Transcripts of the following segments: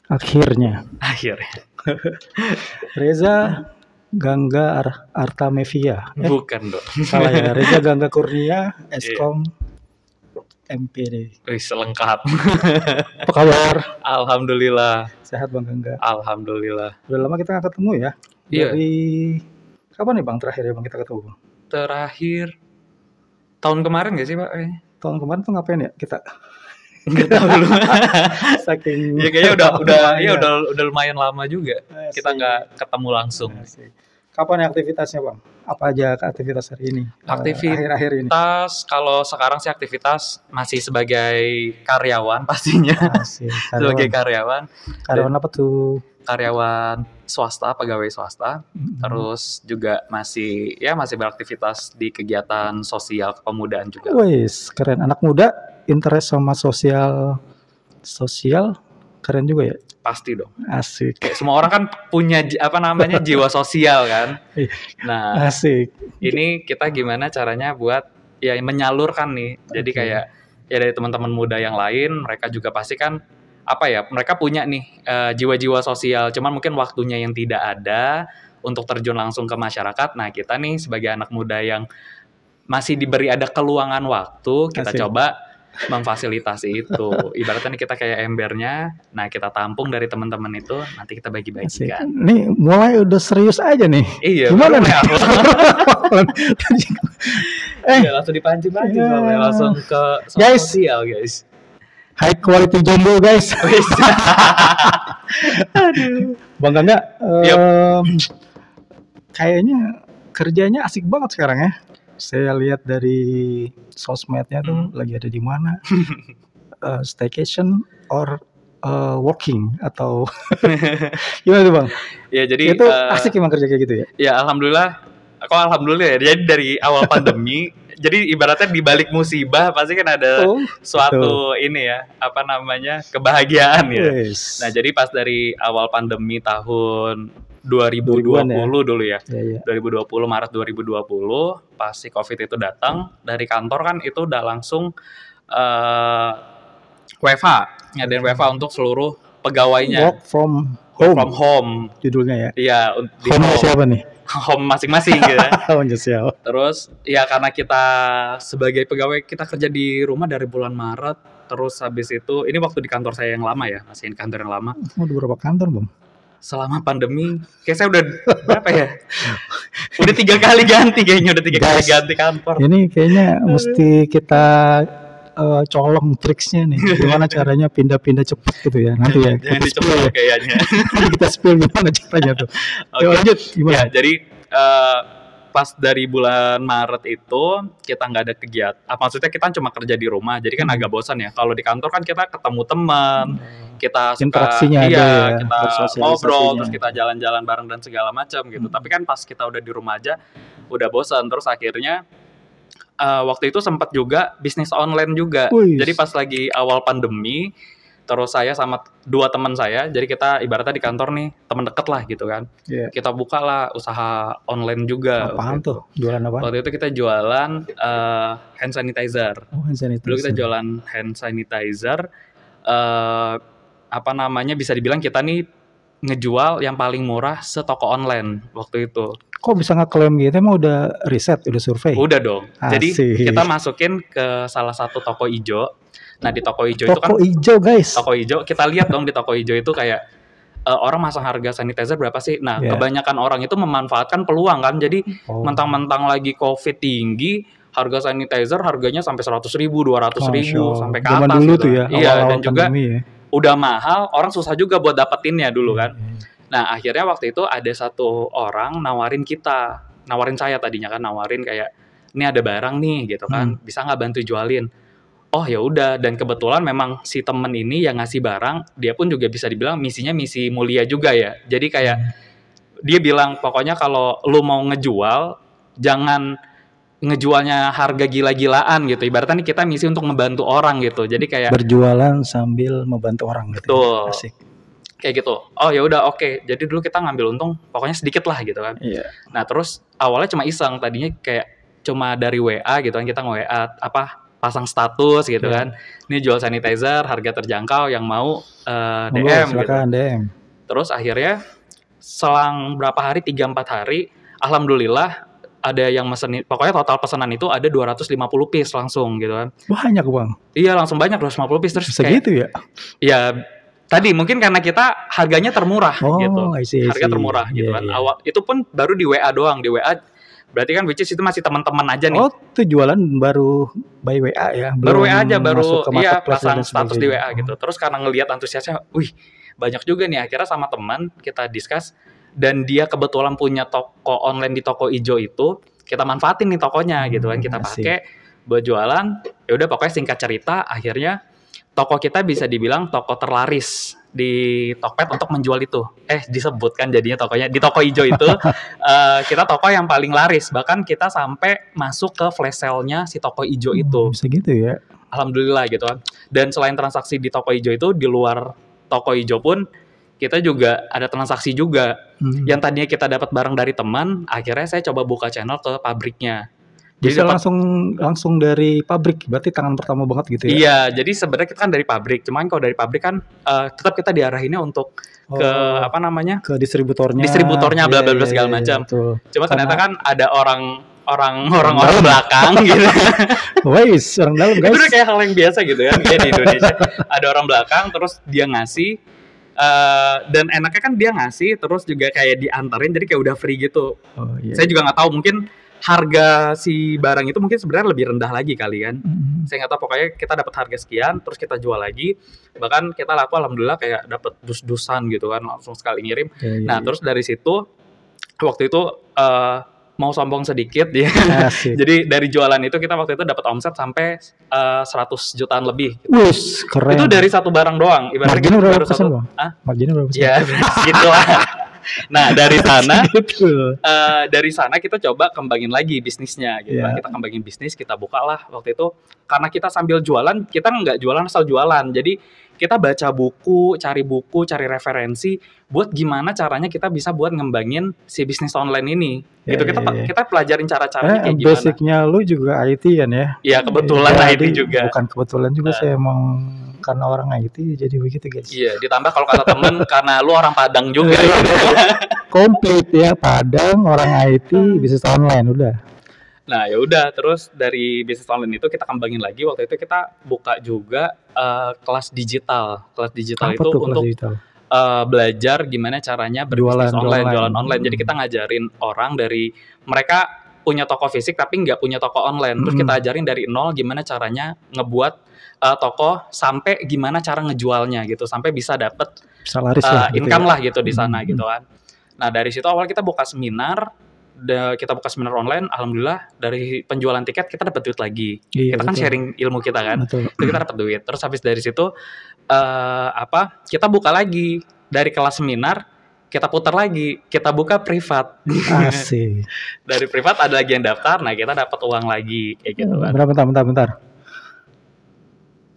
Akhirnya. Reza Gangga Artamevia. Bukan dong. Salah ya. Reza Gangga Kurnia, Eskom MPD. Wih, lengkap. Apa kabar? Alhamdulillah. Sehat Bang Gangga. Alhamdulillah. Udah lama kita nggak ketemu ya. Iya. Dari kapan nih Bang terakhir ya Bang kita ketemu Bang? Terakhir tahun kemarin nggak sih Pak? Tahun kemarin tuh ngapain ya kita? Nggak tahu lu. Saking Ya kayaknya udah lumayan lama juga. Asik. Kita nggak ketemu langsung. Asik. Kapan ya aktivitasnya Bang? Apa aja aktivitas hari ini? Akhir-akhir ini. Kalau sekarang sih aktivitas masih sebagai karyawan pastinya. Asik, Sebagai karyawan. Karyawan apa tuh? Karyawan swasta, pegawai swasta. Terus juga masih beraktivitas di kegiatan sosial kepemudaan juga. Wes, keren. Anak muda interest sama sosial keren juga ya. Pasti dong. Asik. Kayak semua orang kan punya jiwa sosial kan. Nah, asik. Ini kita gimana caranya buat ya menyalurkan nih. Jadi kayak ya dari teman-teman muda yang lain, mereka juga pasti kan mereka punya nih jiwa-jiwa sosial. Cuman mungkin waktunya yang tidak ada untuk terjun langsung ke masyarakat. Nah, kita nih sebagai anak muda yang masih diberi ada keluangan waktu, kita coba memfasilitasi itu. Ibaratnya kita kayak embernya, nah kita tampung dari teman-teman itu, nanti kita bagi-bagikan. Nih mulai udah serius aja nih. Iya. Gimana nih? Langsung dipancing-pancing langsung ke sosial guys. High quality jomblo guys. Aduh. Bang Gangga, kayaknya kerjanya asik banget sekarang ya. Saya lihat dari sosmednya tuh lagi ada di mana, staycation or working atau gimana tuh Bang? Ya jadi itu asik emang kerja kayak gitu ya? Ya alhamdulillah ya. Jadi dari awal pandemi, jadi ibaratnya di balik musibah pasti kan ada suatu kebahagiaan ya. Yes. Nah jadi pas dari awal pandemi tahun 2020 dulu ya. 2020 Maret 2020 pas si Covid itu datang, dari kantor kan itu udah langsung ngadain WFH untuk seluruh pegawainya. Work from home judulnya ya. Iya, di home siapa nih? Home masing-masing gitu ya. Terus ya karena kita sebagai pegawai kita kerja di rumah dari bulan Maret, terus habis itu ini waktu di kantor saya yang lama ya, masih di kantor yang lama. Mau di berapa kantor Bang? Selama pandemi, kayak saya udah berapa ya? Udah 3 kali ganti kayaknya, kali ganti kantor. Ini kayaknya mesti kita colong triksnya nih. Gimana caranya pindah-pindah cepat gitu ya. Nanti ya kita spill ya kayaknya. Kita spill gimana caranya tuh. Oke, lanjut gimana? Ya, jadi pas dari bulan Maret itu kita nggak ada kegiatan. Maksudnya kita cuma kerja di rumah, jadi kan agak bosan ya. Kalau di kantor kan kita ketemu teman, kita suka kita ngobrol, terus kita jalan-jalan bareng dan segala macam gitu. Tapi kan pas kita udah di rumah aja udah bosan, terus akhirnya waktu itu sempat juga bisnis online juga. Jadi pas lagi awal pandemi, terus saya sama 2 teman saya, jadi kita ibaratnya di kantor nih teman deket lah gitu kan. Kita buka lah usaha online juga. Apaan tuh? Jualan apa? Waktu itu kita jualan hand sanitizer. Hand sanitizer. Dulu kita jualan hand sanitizer. Bisa dibilang kita nih ngejual yang paling murah setoko online waktu itu. Kok bisa ngeklaim gitu? Emang udah riset, udah survei? Udah dong. Asik. Jadi kita masukin ke salah satu toko ijo. Nah di toko ijo itu kan. Toko ijo guys. Toko ijo, kita lihat dong di toko ijo itu kayak orang masang harga sanitizer berapa sih? Nah kebanyakan orang itu memanfaatkan peluang kan. Jadi mentang-mentang lagi COVID tinggi, harga sanitizer harganya sampai 100.000, 200.000 sampai ke atas. Dulu gitu. Tuh ya. Iya dan juga udah mahal, orang susah juga buat dapetinnya dulu kan. Nah akhirnya waktu itu ada satu orang nawarin saya tadinya kan, nawarin kayak ini ada barang nih gitu kan, bisa nggak bantu jualin? Oh ya udah, dan kebetulan memang si temen ini yang ngasih barang, dia pun juga bisa dibilang misinya misi mulia juga ya. Jadi kayak dia bilang pokoknya kalau lu mau ngejual jangan ngejualnya harga gila-gilaan gitu. Ibaratnya nih kita misi untuk membantu orang gitu. Jadi kayak berjualan sambil membantu orang gitu. Betul. Asik. Kayak gitu. Oh ya udah oke. Jadi dulu kita ngambil untung pokoknya sedikit lah gitu kan. Nah, terus awalnya cuma iseng, tadinya kayak cuma dari WA gitu kan, kita nge-WA pasang status gitu Iya. kan. Ini jual sanitizer harga terjangkau yang mau Monggo, DM gitu. silakan DM. Terus akhirnya selang berapa hari, 3-4 hari, alhamdulillah ada yang mesen, pokoknya total pesanan itu ada 250 piece langsung gitu kan. Banyak Bang. Iya langsung banyak 250 piece terus kayak, Segitu ya? ya tadi mungkin karena kita harganya termurah gitu. I see. Harga termurah gitu kan. Awal itu pun baru di WA doang, di WA berarti kan which is itu masih teman-teman aja nih. Oh, itu jualan baru by WA ya? Baru WA aja, baru masuk ke iya marketplace pasang dan status di sebagainya. WA gitu. Terus karena ngelihat antusiasnya, wih banyak juga nih, akhirnya sama teman kita discuss dan dia kebetulan punya toko online di toko ijo itu, kita manfaatin nih tokonya gitu kan, kita asik. pakai buat jualan. Ya udah pokoknya singkat cerita akhirnya toko kita bisa dibilang toko terlaris di Tokped untuk menjual itu. Disebutkan jadinya tokonya di toko ijo itu kita toko yang paling laris, bahkan kita sampai masuk ke flash sale-nya si toko ijo itu. Bisa gitu ya? Alhamdulillah gitu kan. Dan selain transaksi di toko ijo itu, di luar toko ijo pun kita juga ada transaksi juga. Yang tadinya kita dapat barang dari teman, akhirnya saya coba buka channel ke pabriknya. Bisa langsung dari pabrik, berarti tangan pertama banget gitu ya? Iya, jadi sebenarnya kita kan dari pabrik. Cuman kalau dari pabrik kan tetap kita diarahinnya untuk ke apa namanya? Ke distributornya. Distributornya bla bla bla segala macam. Cuma ternyata kan ada orang belakang gitu. Wais, orang dalam guys. Itu udah kayak hal yang biasa gitu kan, kayak di Indonesia. Ada orang belakang terus dia ngasih dan enaknya kan dia ngasih terus juga kayak diantarin, jadi kayak udah free gitu. Saya juga nggak tahu, mungkin harga si barang itu mungkin sebenarnya lebih rendah lagi kali kan. Saya nggak tahu, pokoknya kita dapat harga sekian terus kita jual lagi, bahkan kita laku alhamdulillah kayak dapat dus-dusan gitu kan, langsung sekali ngirim. Nah terus dari situ waktu itu mau sombong sedikit ya. Jadi dari jualan itu kita waktu itu dapat omset sampai 100 jutaan lebih. Wih, keren. Itu dari satu barang doang. Marginnya berapa persen Bang? Marginnya berapa persen? Ya gitu lah. Nah dari sana kita coba kembangin lagi bisnisnya gitu. Kita kembangin bisnis, kita buka lah waktu itu. Karena kita sambil jualan, kita nggak jualan asal jualan. Jadi kita baca buku, cari referensi buat gimana caranya kita bisa buat ngembangin si bisnis online ini. Kita pelajarin cara-caranya kayak gimana. Basicnya lu juga IT kan ya? Iya, kebetulan IT juga. Bukan kebetulan juga, saya emang karena orang IT jadi begitu guys. Iya, ditambah kalau kata temen karena lu orang Padang juga. Komplit ya, Padang, orang IT, bisnis online udah. Nah ya udah, terus dari bisnis online itu kita kembangin lagi. Waktu itu kita buka juga kelas digital. Kelas digital itu untuk belajar gimana caranya berbisnis jualan online. Jadi kita ngajarin orang dari mereka punya toko fisik tapi nggak punya toko online. Terus kita ajarin dari nol gimana caranya ngebuat toko sampai gimana cara ngejualnya gitu, sampai bisa dapet income lah gitu di sana gitu kan. Nah dari situ awal kita buka seminar. Kita buka seminar online, alhamdulillah dari penjualan tiket kita dapat duit lagi. Kita kan sharing ilmu kita kan, itu kita dapat duit. Terus habis dari situ kita buka lagi dari kelas seminar, kita putar lagi, kita buka privat. Asik. Dari privat ada lagi yang daftar, nah kita dapat uang lagi kayak gitu kan. Bentar.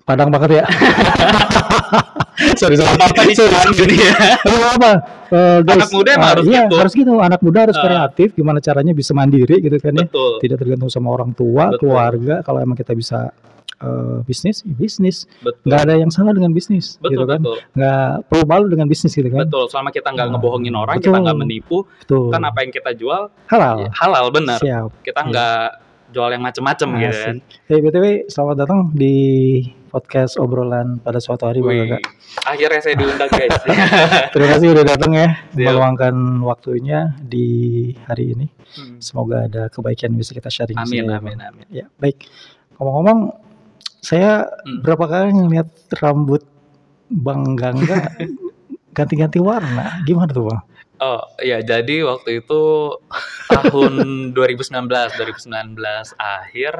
Padang banget ya. Sorry. Apa-apa di dunia. Apa? Anak muda emang harus gitu. Harus gitu. Anak muda harus kreatif. Gimana caranya bisa mandiri gitu kan ya. Betul. Tidak tergantung sama orang tua, keluarga. Kalau emang kita bisa bisnis. Nggak ada yang salah dengan bisnis. Gitu kan. Nggak perlu malu dengan bisnis gitu kan. Betul. Selama kita nggak ngebohongin orang, kita nggak menipu. Kan apa yang kita jual halal benar. Siap. Kita nggak jual yang macem-macem gitu kan. BTW selamat datang di podcast obrolan pada suatu hari Bang. Akhirnya saya diundang guys. Terima kasih udah datang ya, meluangkan waktunya di hari ini. Semoga ada kebaikan bisa kita sharing. Amin. Ya baik. Ngomong-ngomong, saya berapa kali ngeliat rambut Bang Gangga ganti-ganti warna. Gimana tuh Bang? Oh iya, jadi waktu itu tahun 2019 akhir,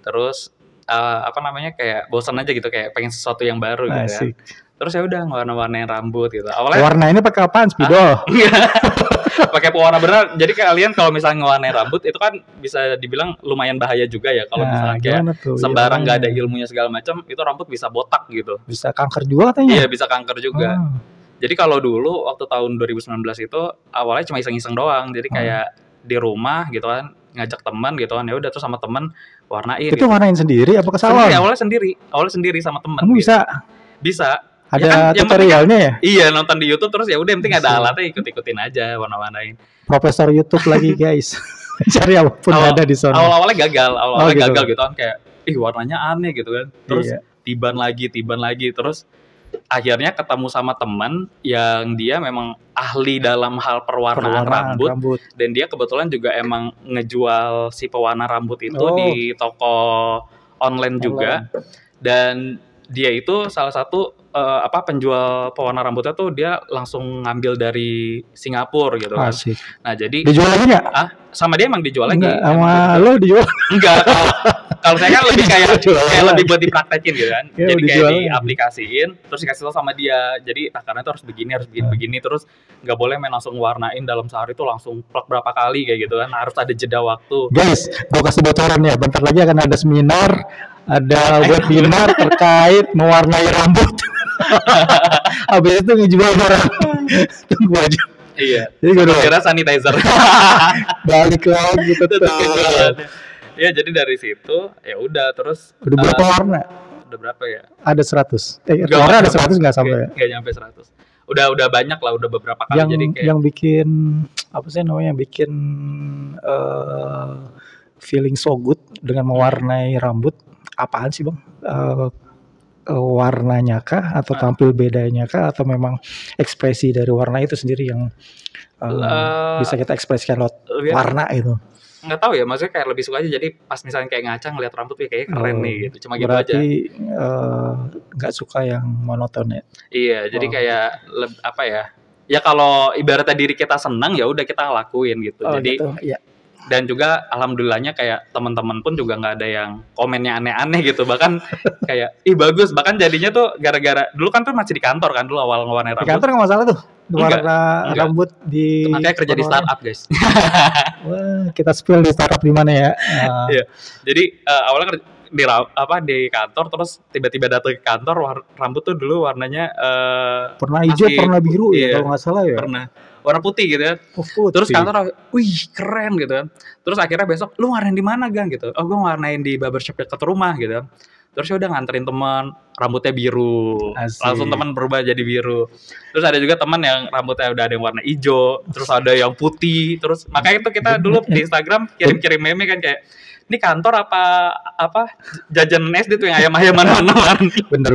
terus kayak bosan aja gitu, kayak pengen sesuatu yang baru gitu kan. Terus ya udah warna-warnain rambut gitu. Awalnya warna ini pakai apaan? Spidol? Pakai pewarna bener. Jadi kalian kalau misalnya ngewarnain rambut itu kan bisa dibilang lumayan bahaya juga ya, kalau misalnya kayak sembarang nggak ada ilmunya segala macam, itu rambut bisa botak gitu. Bisa kanker juga katanya? Iya, bisa kanker juga. Jadi kalau dulu waktu tahun 2019 itu awalnya cuma iseng-iseng doang. Jadi kayak di rumah gitu kan, ngajak teman gitu kan, ya udah terus sama teman warnain. Itu warnain sendiri apa ke salon? Awalnya sendiri sama teman. Kamu gitu. Bisa. Ada ya kan, tutorialnya ya? Iya, nonton di YouTube terus ya udah, yang penting ada alatnya, ikut-ikutin aja warna-warnain. Profesor YouTube lagi guys. Cari apapun ada di sana. Awalnya gagal gitu kan, kayak warnanya aneh gitu kan. Terus tiban lagi terus akhirnya ketemu sama teman yang dia memang ahli dalam hal perwarnaan rambut. Dan dia kebetulan juga emang ngejual si pewarna rambut itu di toko online juga. Dan dia itu salah satu penjual pewarna rambutnya tuh dia langsung ngambil dari Singapura gitu kan. Asik. Nah jadi dijual lagi nggak? Sama dia emang dijual lagi. Sama lo dijual? Enggak. Kalau saya kan lebih kayak lebih buat dipraktekin gitu kan. Ya, jadi kayak diaplikasiin terus dikasih tau sama dia. Jadi takarannya tuh harus begini terus nggak boleh main langsung warnain dalam sehari tuh langsung plak berapa kali kayak gitu kan. Harus ada jeda waktu. Guys, gue kasih bocoran ya. Bentar lagi akan ada seminar, ada webinar terkait mewarnai rambut. Habis itu ngejual barang. Tunggu aja. Iya. Jadi gue kira sanitizer. Balik lagi tetap. Ya jadi dari situ ya udah terus. Udah berapa warna? Udah berapa ya? Ada 100. Warna ada 100 nggak sampai? Nggak nyampe 100. Udah banyak lah, udah beberapa kali. Yang bikin apa sih namanya? Bikin feeling so good dengan mewarnai rambut. Apaan sih bang? Warnanya kah atau tampil bedanya kah atau memang ekspresi dari warna itu sendiri yang bisa kita ekspresikan lewat warna itu? Nggak tahu ya, maksudnya kayak lebih suka aja. Jadi pas misalnya kayak ngaca ngeliat rambut kayaknya keren nih gitu, cuma gitu aja. Berarti nggak suka yang monoton ya? Iya, jadi kayak apa ya? Ya kalau ibaratnya diri kita senang ya udah kita lakuin gitu. Jadi gitu, iya. Dan juga alhamdulillahnya kayak teman-teman pun juga nggak ada yang komennya aneh-aneh gitu, bahkan kayak bagus, bahkan jadinya tuh gara-gara dulu kan tuh masih di kantor kan dulu awal ngewarnai rambut. Di kantor nggak masalah tuh warna rambut di. Makanya kerja di startup guys. Wah, kita spill di startup di mana ya? Iya. Jadi awalnya di kantor, terus tiba-tiba datang ke kantor rambut tuh dulu warnanya pernah hijau, pernah biru ya kalau nggak salah ya. Pernah warna putih gitu ya. Terus kantor, wih keren gitu kan. Terus akhirnya besok, lu warnain di mana Gang gitu? Oh gue warnain di barbershop dekat rumah gitu kan. Terus udah nganterin teman, rambutnya biru. Asik. Langsung teman berubah jadi biru. Terus ada juga teman yang rambutnya udah ada yang warna hijau, terus ada yang putih. Terus makanya itu kita dulu di Instagram kirim-kirim meme kan kayak, ini kantor apa jajan SD tuh yang ayam-ayaman warna-warni. Bener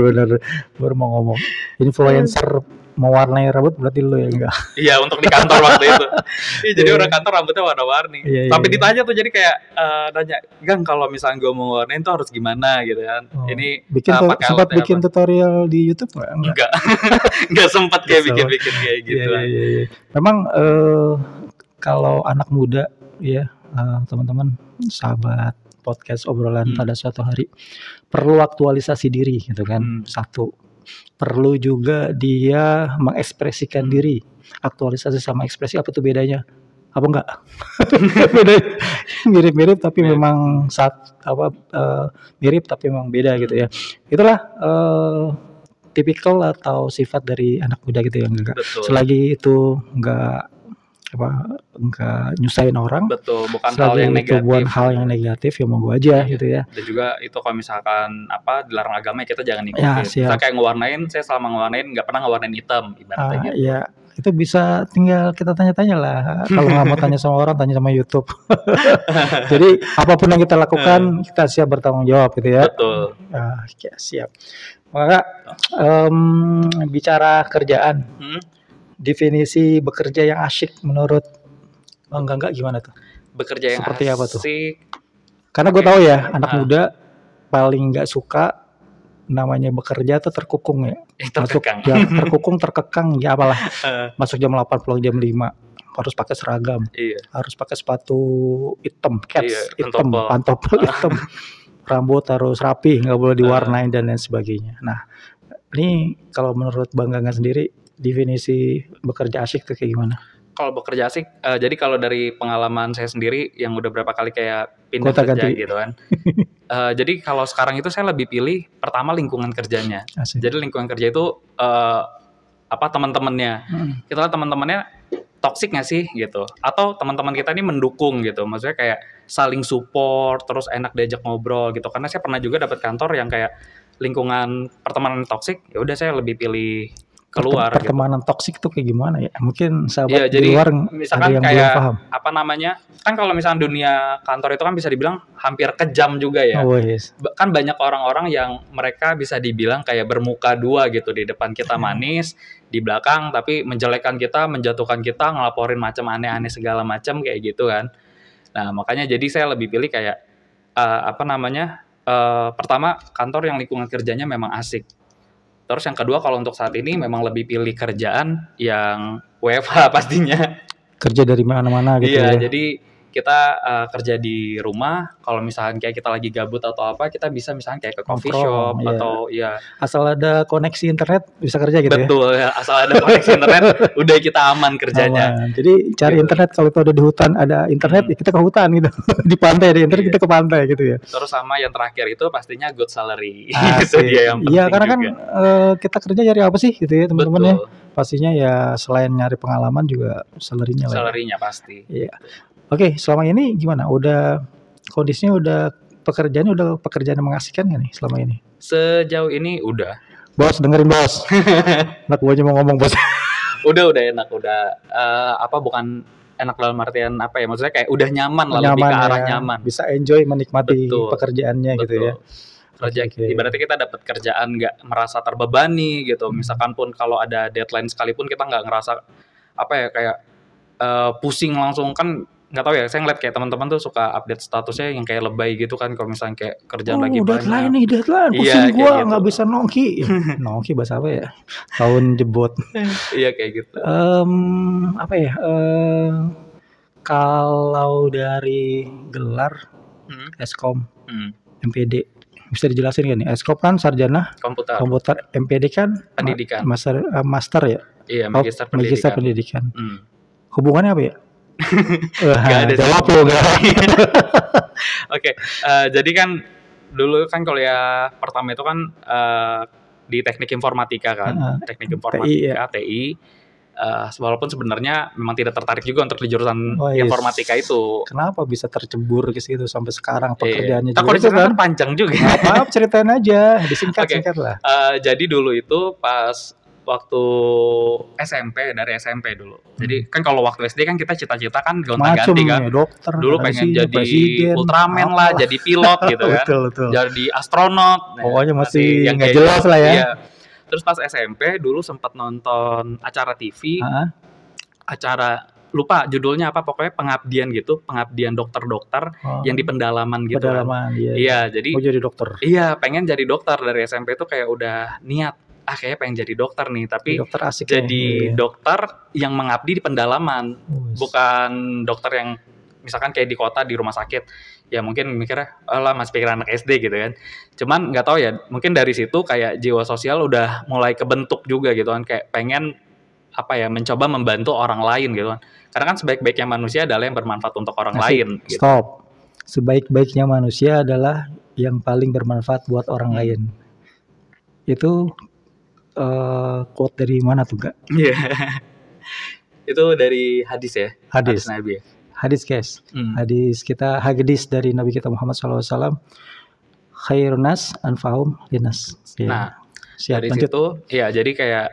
baru mau ngomong influencer mewarnai rambut berarti lu ya enggak? Iya, untuk di kantor waktu itu. Jadi orang kantor rambutnya warna-warni. Sampai ditanya tuh, jadi kayak nanya, Gang kalau misalnya gue mau warnain tuh harus gimana gitu kan. Ini sempat bikin tutorial di YouTube nggak? Enggak sempat kayak bikin kayak gitu. Iya. Memang kalau anak muda ya teman-teman sahabat podcast obrolan pada suatu hari perlu aktualisasi diri gitu kan. Satu, perlu juga dia mengekspresikan diri. Aktualisasi sama ekspresi apa tuh bedanya? Apa enggak? Beda, mirip-mirip tapi memang mirip tapi memang beda gitu ya. Itulah tipikal atau sifat dari anak muda gitu ya. Enggak. Selagi itu enggak nyusahin orang. Betul, bukan hal yang negatif. Bukan hal yang negatif ya monggo aja gitu ya. Dan juga itu kalau misalkan dilarang agama kita jangan ikutin. Misalnya kayak ngewarnain, saya selama ngewarnain nggak pernah ngewarnain hitam ibaratnya gitu. Ya, itu bisa tinggal kita tanya-tanya lah. Kalau nggak mau tanya sama orang, tanya sama YouTube. Jadi apapun yang kita lakukan kita siap bertanggung jawab gitu ya. Betul. Ya, siap. Maka bicara kerjaan. Definisi bekerja yang asyik menurut enggak gimana tuh? Bekerja yang seperti asyik, apa tuh? Karena gue tahu ya anak muda paling nggak suka namanya bekerja tuh terkukung ya. Terkekang ya apalah. Masuk jam 8 pulang jam 5. Harus pakai seragam. Iya. Harus pakai sepatu hitam, hitam, pantopel hitam. Rambut harus rapi, nggak boleh diwarnain dan lain sebagainya. Nah, ini kalau menurut Bang Gangga sendiri definisi bekerja asyik tuh kayak gimana? Kalau bekerja asyik, jadi kalau dari pengalaman saya sendiri yang udah berapa kali kayak pindah kerja gitu kan. Jadi kalau sekarang itu saya lebih pilih pertama lingkungan kerjanya. Asik. Jadi lingkungan kerja itu teman-temannya. Kita teman-temannya toxic nggak sih gitu, atau teman-teman kita ini mendukung gitu, maksudnya kayak saling support, terus enak diajak ngobrol gitu. Karena saya pernah juga dapat kantor yang kayak lingkungan pertemanan toxic, ya udah saya lebih pilih keluar gitu. Pertemanan toksik tuh kayak gimana ya? Mungkin Iya, sahabat di jadi luar misalkan ada yang belum kayak paham. apa namanya, kan kalau misalnya dunia kantor itu kan bisa dibilang hampir kejam juga ya. Oh yes. Kan banyak orang-orang yang mereka bisa dibilang kayak bermuka dua gitu, di depan kita manis, di belakang tapi menjelekkan kita, menjatuhkan kita, ngelaporin macam aneh-aneh segala macam kayak gitu kan. Nah makanya jadi saya lebih pilih kayak apa namanya, pertama kantor yang lingkungan kerjanya memang asik. Terus yang kedua kalau untuk saat ini memang lebih pilih kerjaan yang WFH pastinya. Kerja dari mana-mana gitu Iya, ya. jadi kita kerja di rumah. Kalau misalkan kayak kita lagi gabut atau apa, kita bisa misalkan kayak ke coffee shop Nongkrong, iya. atau ya Asal ada koneksi internet bisa kerja gitu ya. betul ya, asal ada koneksi internet udah kita aman kerjanya. Aman. Jadi cari Gitu. internet kalau itu ada di hutan, ada internet ya kita ke hutan gitu. Di pantai ada internet Iya. kita ke pantai gitu ya. Terus sama yang terakhir itu pastinya good salary. Itu Asik. dia yang penting Iya, karena kan juga. kita kerja nyari apa sih gitu ya teman-teman ya. Betul, Pastinya ya selain nyari pengalaman juga salary-nya lah. Ya. salary-nya pasti. Iya. Oke, selama ini gimana? Udah kondisinya udah pekerjaannya udah pekerjaan yang mengasihkan nggak nih selama ini? Sejauh ini udah. Bos, dengerin bos. Anak gue aja mau ngomong bos. Udah enak, udah apa bukan enak dalam artian apa ya? Maksudnya kayak udah nyaman lah, lebih ke arah ya. nyaman. Bisa enjoy menikmati Betul, pekerjaannya gitu ya. Kerja Oke. ibaratnya kita dapat kerjaan nggak merasa terbebani gitu. Misalkan pun kalau ada deadline sekalipun kita nggak ngerasa apa ya kayak pusing langsung, kan nggak tahu ya, saya ngeliat kayak teman-teman tuh suka update statusnya yang kayak lebay gitu kan kalau misalnya kayak kerjaan lagi deadline banyak. nih, deadline. Iya, Pusing kayak gua gitu. nggak bisa nongki. Nongki bahasa apa ya? Tahun jebot. Iya kayak gitu. Apa ya? Kalau dari gelar Eskom, MPD, bisa dijelasin gak nih? Eskom kan sarjana komputer, MPD kan Pendidikan. master ya? Iya, magister pendidikan. Magister pendidikan. Hubungannya apa ya? Gak ada. Jawab lo gak? Oke, jadi kan dulu kan kuliah pertama itu kan di teknik informatika kan, teknik informatika TI. Walaupun sebenarnya memang tidak tertarik juga untuk di jurusan informatika itu. Kenapa bisa tercebur ke situ sampai sekarang pekerjaannya juga? Kalau diceritain panjang juga. Apa ceritain aja, disingkat-singkat lah. Jadi dulu itu pas waktu SMP, dari SMP dulu. Jadi kan kalau waktu SD kan kita cita-cita kan gonta-ganti kan. Ya, dokter, dulu pengen jadi presiden, Ultraman lah, jadi pilot gitu kan. Betul. Jadi astronot. Pokoknya masih yang nggak jelas lah ya. Iya. Terus pas SMP dulu sempat nonton acara TV. Acara lupa judulnya apa, pokoknya pengabdian gitu, pengabdian dokter-dokter yang di pendalaman gitu. Pendalaman, iya. Jadi mau jadi dokter. Iya, pengen jadi dokter dari SMP tuh kayak udah niat. Kayaknya pengen jadi dokter nih, tapi dokter asik jadi dokter yang mengabdi di pendalaman, bukan dokter yang misalkan kayak di kota di rumah sakit. Ya mungkin mikirnya, lah masih pikiran anak SD gitu kan. Cuman nggak tahu ya, mungkin dari situ kayak jiwa sosial udah mulai kebentuk juga gitu kan, kayak pengen apa ya, mencoba membantu orang lain gitu kan. Karena kan sebaik-baiknya manusia adalah yang bermanfaat untuk orang lain. Gitu. Stop. Sebaik-baiknya manusia adalah yang paling bermanfaat buat orang lain. Itu quote dari mana tuh Kak? Iya. Itu dari hadis ya. Hadis Nabi. Hadis guys. Hadis kita, hadis dari Nabi kita Muhammad SAW. Khairunas anfa'um linas. Nah, dari situ ya jadi kayak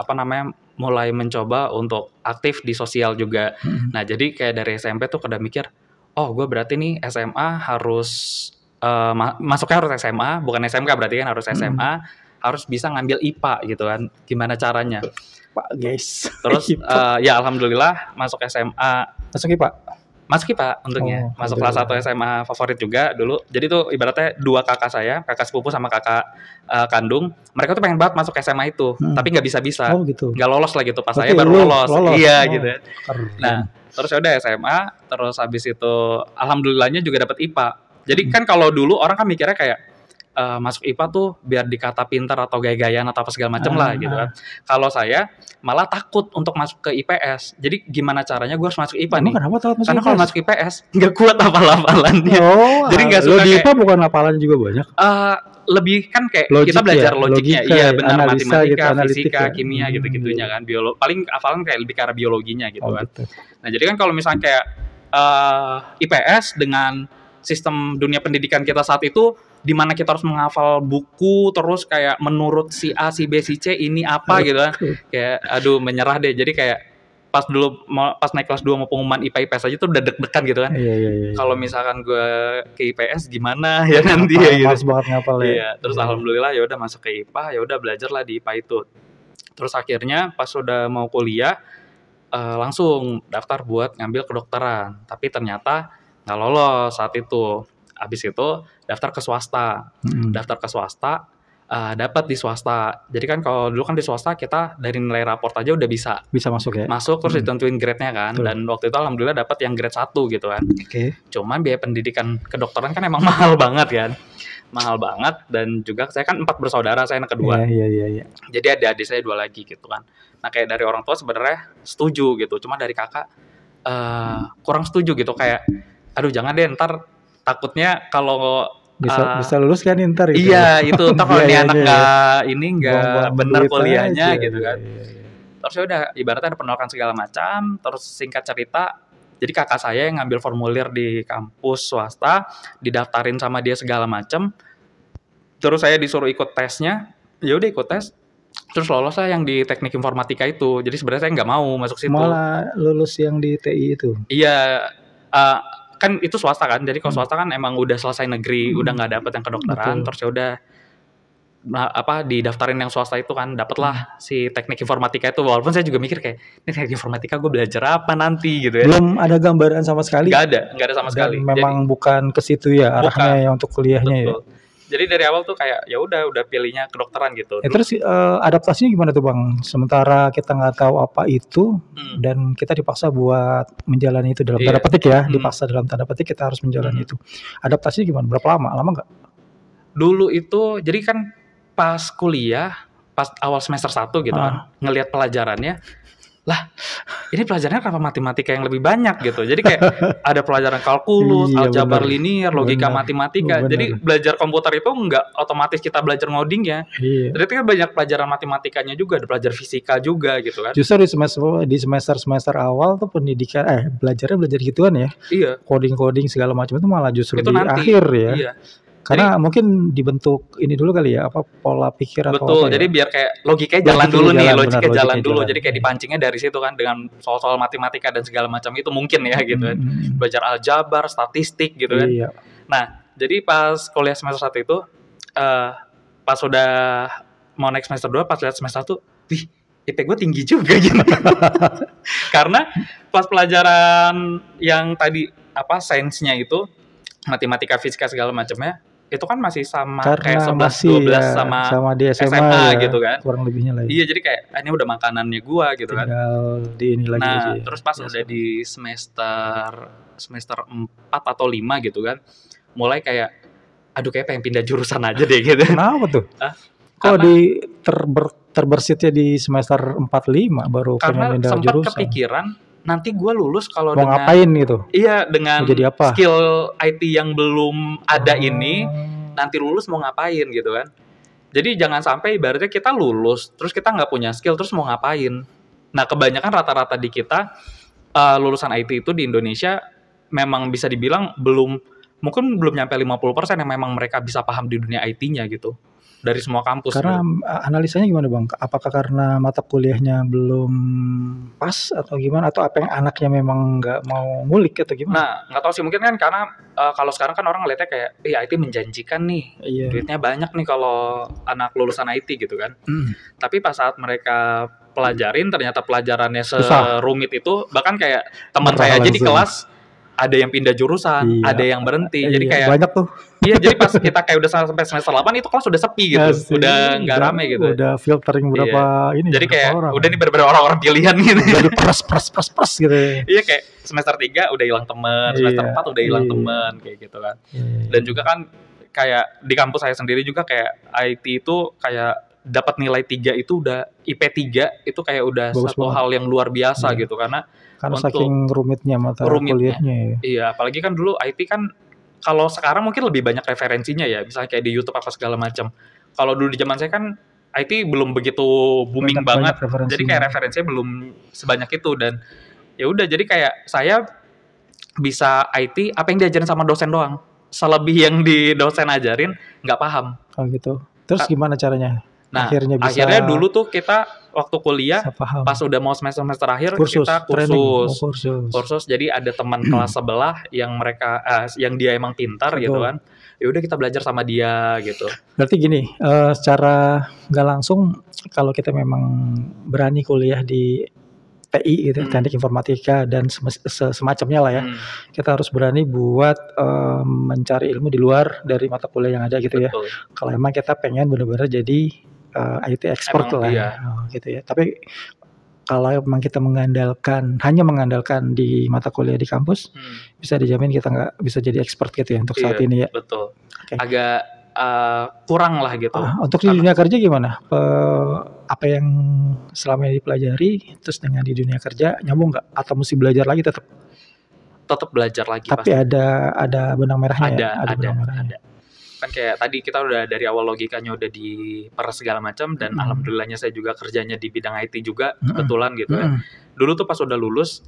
apa namanya, mulai mencoba untuk aktif di sosial juga. Nah, jadi kayak dari SMP tuh udah mikir, oh gue berarti nih SMA harus masuknya harus SMA, bukan SMK berarti kan, harus SMA. Harus bisa ngambil IPA gitu kan, gimana caranya Pak guys. Terus ya alhamdulillah masuk SMA. Masuk IPA? Masuk IPA untungnya. Masuk kelas 1 SMA favorit juga dulu. Jadi tuh ibaratnya dua kakak saya, kakak sepupu sama kakak kandung, mereka tuh pengen banget masuk SMA itu, tapi nggak bisa-bisa. Oh gitu. Nggak lolos lah gitu, pas saya baru lolos. Iya gitu. Nah, terus ya udah SMA, terus habis itu alhamdulillahnya juga dapat IPA. Jadi kan kalau dulu orang kan mikirnya kayak masuk IPA tuh biar dikata pintar atau gaya-gayaan atau apa segala macam lah gitu kan. Kalau saya malah takut untuk masuk ke IPS. Jadi gimana caranya gue harus masuk IPA nih? Kenapa takut masuk Karena IPS? kalau masuk IPS nggak kuat hafal-hafalannya. Jadi nggak Lo suka di IPA kayak bukan hafalannya juga banyak. lebih kan kayak Logik kita belajar ya, logiknya, logika iya ya, benar, analisa gitu, matematika, analitik fisika, ya. kimia gitu-gitunya kan, paling hafalan kayak lebih ke arah biologinya gitu kan. Gitu. Nah jadi kan kalau misalnya kayak IPS dengan sistem dunia pendidikan kita saat itu, di mana kita harus menghafal buku terus kayak menurut si A, si B, si C ini apa gitu kan, kayak aduh menyerah deh. Jadi kayak pas naik kelas 2 mau pengumuman IPA IPS aja tuh udah deg-degan gitu kan. Iya. Kalau misalkan gue ke IPS gimana ya nanti ya gitu. Males banget ngapal ya. Iya, terus alhamdulillah ya udah masuk ke IPA, ya udah belajar lah di IPA itu. Terus akhirnya pas udah mau kuliah langsung daftar buat ngambil kedokteran, tapi ternyata nggak lolos saat itu. Habis itu daftar ke swasta, dapat di swasta. Jadi kan kalau dulu kan di swasta kita dari nilai raport aja udah bisa masuk ya. Masuk terus ditentuin grade-nya kan. Betul. Dan waktu itu alhamdulillah dapat yang grade 1 gitu kan. Oke. Cuman biaya pendidikan kedokteran kan emang mahal banget kan. Mahal banget, dan juga saya kan 4 bersaudara, saya anak kedua. Iya. Jadi ada adik saya 2 lagi gitu kan. Nah kayak dari orang tua sebenarnya setuju gitu, cuma dari kakak kurang setuju gitu, kayak aduh jangan deh ntar takutnya kalau bisa lulus kan ntar gitu. Iya itu ntar kalau ini anak nggak bener kuliahnya aja, gitu kan. Iya. Terus ya udah ibaratnya ada penolakan segala macam. Terus singkat cerita, jadi kakak saya yang ngambil formulir di kampus swasta, didaftarin sama dia segala macam. Terus saya disuruh ikut tesnya, ya udah ikut tes. Terus lolos lah yang di teknik informatika itu. Jadi sebenarnya saya nggak mau masuk situ. Malah lulus yang di TI itu. Iya, kan itu swasta kan. Jadi kalau swasta kan emang udah selesai negeri, udah nggak dapet yang kedokteran. Betul. Terus ya udah didaftarin yang swasta itu kan, dapatlah si teknik informatika itu. Walaupun saya juga mikir kayak ini teknik informatika gue belajar apa nanti gitu ya. Belum ada gambaran sama sekali. Nggak ada sama sekali. Memang jadi, bukan ke situ ya arahnya ya untuk kuliahnya. Betul. Ya. Jadi dari awal tuh kayak ya udah pilihnya kedokteran gitu. Terus adaptasinya gimana tuh Bang? Sementara kita nggak tahu apa itu dan kita dipaksa buat menjalani itu dalam tanda petik ya, dipaksa dalam tanda petik kita harus menjalani itu. Adaptasinya gimana? Berapa lama? Lama nggak? Dulu itu jadi kan pas kuliah, pas awal semester 1 gitu kan, ngelihat pelajarannya, lah ini pelajarannya kenapa matematika yang lebih banyak gitu. Jadi kayak ada pelajaran kalkulus, aljabar linear, logika matematika. Jadi belajar komputer itu nggak otomatis kita belajar ngoding ya. Ternyata kan banyak pelajaran matematikanya juga, ada pelajar fisika juga gitu kan. Justru di semester awal tuh pendidikan belajar gituan ya. Iya. Coding segala macam itu malah justru itu di nanti, akhir ya. Iya. Karena jadi, mungkin dibentuk ini dulu kali ya, apa pola pikir atau betul, apa jadi ya? biar kayak logikanya jalan dulu nih, logiknya jalan dulu. Jadi kayak dipancingnya dari situ kan, dengan soal-soal matematika dan segala macam itu mungkin ya gitu kan. Belajar aljabar, statistik gitu kan. Iya. Nah, jadi pas kuliah semester 1 itu, pas udah mau naik semester 2, pas lihat semester 1, wih, IP gue tinggi juga gitu. Karena pas pelajaran yang tadi, sainsnya itu, matematika, fisika segala macamnya, itu kan masih sama karena kayak 11-12 ya, sama di SMA ya, gitu kan. Kurang lebihnya lah. Iya, jadi kayak ini udah makanannya gua gitu kan. Tinggal di ini lagi aja. Nah, terus pas udah di semester 4 atau 5 gitu kan, mulai kayak aduh kayak pengen pindah jurusan aja deh gitu. Kenapa tuh? Kok terbersitnya di semester 4-5 baru pengen pindah jurusan? Karena sempat kepikiran nanti gue lulus kalau mau ngapain gitu? Iya, dengan skill IT yang belum ada ini, nanti lulus mau ngapain gitu kan? Jadi jangan sampai ibaratnya kita lulus, terus kita nggak punya skill, terus mau ngapain? Nah, kebanyakan rata-rata di kita lulusan IT itu di Indonesia memang bisa dibilang mungkin belum nyampe 50% yang memang mereka bisa paham di dunia IT-nya gitu. Dari semua kampus. Karena analisanya gimana Bang? Apakah karena mata kuliahnya belum pas atau gimana? Atau apa yang anaknya memang nggak mau ngulik atau gimana? Nah, nggak tahu sih, mungkin kan karena kalau sekarang kan orang ngeliatnya kayak IT menjanjikan nih, duitnya banyak nih kalau anak lulusan IT gitu kan. Tapi pas saat mereka pelajarin, ternyata pelajarannya serumit itu, bahkan kayak teman saya aja di kelas ada yang pindah jurusan, ada yang berhenti. Jadi kayak banyak tuh. Iya, jadi pas kita kayak udah sampai semester 8 itu kelas udah sepi gitu. Udah enggak rame gitu. Udah filtering berapa ini. Jadi kayak orang. Udah nih bener-bener orang-orang pilihan gitu. Jadi pres gitu. Iya, kayak semester 3 udah hilang teman, semester 4 udah hilang teman kayak gitu kan. Dan juga kan kayak di kampus saya sendiri juga kayak IT itu kayak dapat nilai 3 itu udah IP 3 itu kayak udah Bagus satu banget. hal yang luar biasa Iya. gitu karena untuk saking rumitnya mata rumitnya. kuliahnya ya. Iya, apalagi kan dulu IT kan kalau sekarang mungkin lebih banyak referensinya ya, misalnya kayak di YouTube apa segala macam. Kalau dulu di zaman saya kan IT belum begitu booming banget, jadi kayak referensinya belum sebanyak itu dan ya udah jadi kayak saya bisa IT apa yang diajarin sama dosen doang, selebih yang di dosen ajarin nggak paham. Oh gitu. Terus gimana caranya? Nah, akhirnya akhirnya dulu tuh kita waktu kuliah paham. pas udah mau semester akhir kita kursus. Jadi ada teman kelas sebelah yang mereka yang dia emang pintar gitu kan. Ya udah kita belajar sama dia gitu. Berarti gini, secara nggak langsung kalau kita memang berani kuliah di TI gitu, teknik informatika dan semacamnya lah ya. Kita harus berani buat mencari ilmu di luar dari mata kuliah yang ada gitu. Betul. Ya. Kalau emang kita pengen benar-benar jadi IT expert lah ya. Gitu ya. Tapi kalau emang kita hanya mengandalkan di mata kuliah di kampus, bisa dijamin kita nggak bisa jadi expert gitu ya untuk saat ini ya. Betul. Okay. Agak kurang lah gitu. Untuk di dunia kerja gimana? Apa yang selama ini dipelajari, terus dengan di dunia kerja nyambung nggak? Atau mesti belajar lagi tetap? Tetap belajar lagi. Tapi pasti. ada benang merahnya. Ada. Kan kayak tadi kita udah dari awal logikanya udah diperas segala macam dan alhamdulillahnya saya juga kerjanya di bidang IT juga kebetulan gitu ya. Dulu tuh pas udah lulus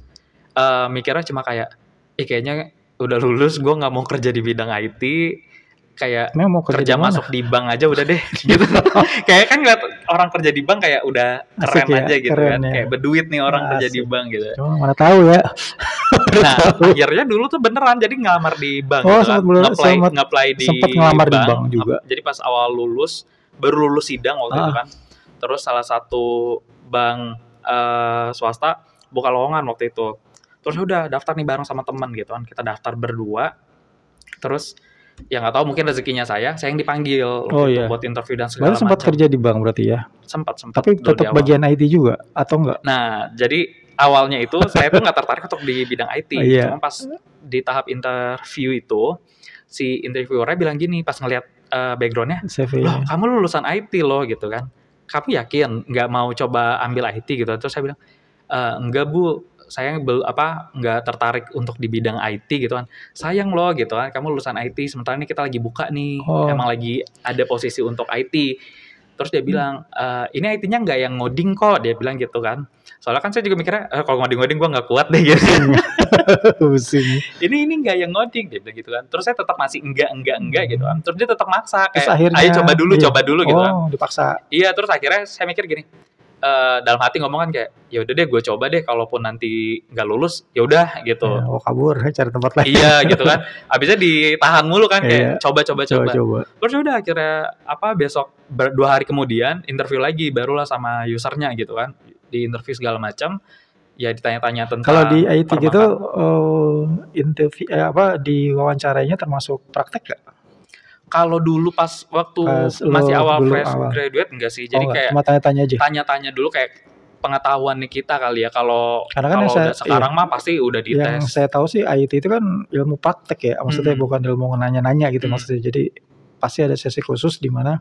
mikirnya cuma kayak kayaknya udah lulus gue nggak mau kerja di bidang IT, kayak mau kerja masuk di bank aja udah deh gitu. Kayak kan ngeliat orang kerja di bank kayak udah keren ya, aja gitu kan ya. Kayak berduit nih orang kerja di bank gitu. Cuma mana tahu ya. Nah akhirnya dulu tuh beneran jadi ngelamar di bank gitu kan. Nge-apply di bank juga. Jadi pas awal lulus baru lulus sidang waktu itu kan. Terus salah satu bank swasta buka lowongan waktu itu. Terus udah daftar nih bareng sama teman gitu kan. Kita daftar berdua. Terus ya nggak tahu mungkin rezekinya saya yang dipanggil buat interview dan segala macam. Sempat kerja di bank berarti ya? Sempat. Tapi tetap bagian IT juga atau enggak? Nah jadi awalnya itu saya tuh nggak tertarik untuk di bidang IT. Cuma pas di tahap interview itu si interviewernya bilang gini pas ngeliat backgroundnya, loh kamu lulusan IT loh gitu kan? Kamu yakin nggak mau coba ambil IT gitu? Terus saya bilang enggak bu. Saya nggak tertarik untuk di bidang IT gitu kan, sayang loh gitu kan, kamu lulusan IT sementara ini kita lagi buka nih, emang lagi ada posisi untuk IT. Terus dia bilang ini IT-nya nggak yang ngoding kok, dia bilang gitu kan. Soalnya kan saya juga mikirnya kalau ngoding gue nggak kuat deh gitu. ini nggak yang ngoding, dia bilang gitu kan. Terus saya tetap masih enggak gitu kan. Terus dia tetap maksa kayak ayo coba dulu gitu kan. Dipaksa. Iya, terus akhirnya saya mikir gini. Dalam hati ngomong kan kayak ya udah deh gue coba deh, kalaupun nanti nggak lulus ya udah gitu. Kabur cari tempat lain. Iya gitu kan. Habisnya ditahan mulu kan kayak coba. Terus udah akhirnya besok 2 hari kemudian interview lagi barulah sama usernya gitu kan. Di interview segala macam ya ditanya-tanya tentang. Kalau di IT gitu interview diwawancarainya termasuk praktek gak? Kalau dulu pas waktu masih awal fresh graduate enggak sih. Jadi kayak cuma tanya-tanya aja. Tanya-tanya dulu kayak pengetahuan kita kali ya. Kalau sekarang mah pasti udah dites. Yang saya tahu sih IT itu kan ilmu praktek ya. Maksudnya bukan ilmu nanya-nanya gitu maksudnya. Jadi pasti ada sesi khusus di mana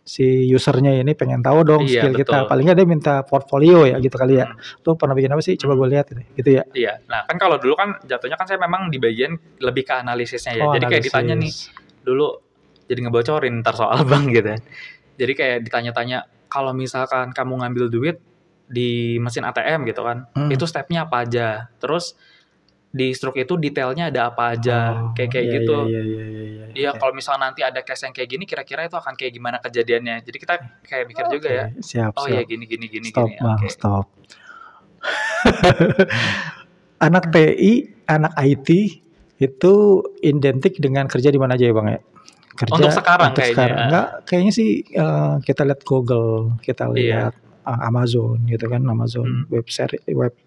si usernya ini pengen tahu dong skill kita. Paling nggak dia minta portfolio ya gitu kali ya. Tuh pernah bikin apa sih? Coba gue lihat gitu ya. Iya. Nah kan kalau dulu kan jatuhnya kan saya memang di bagian lebih ke analisisnya ya. Jadi kayak ditanya nih dulu. Jadi ngebocorin ntar soal bank gitu kan. Jadi kayak ditanya-tanya kalau misalkan kamu ngambil duit di mesin ATM gitu kan, itu stepnya apa aja. Terus di struk itu detailnya ada apa aja, kayak gitu. Iya, kalau misalnya nanti ada case yang kayak gini, kira-kira itu akan kayak gimana kejadiannya. Jadi kita kayak mikir juga ya. Siap. Ya gini. Stop. Anak TI, anak IT itu identik dengan kerja di mana aja ya bang ya? Untuk sekarang kayaknya. Enggak, kayaknya sih kita lihat Google, kita lihat Amazon gitu kan, Amazon web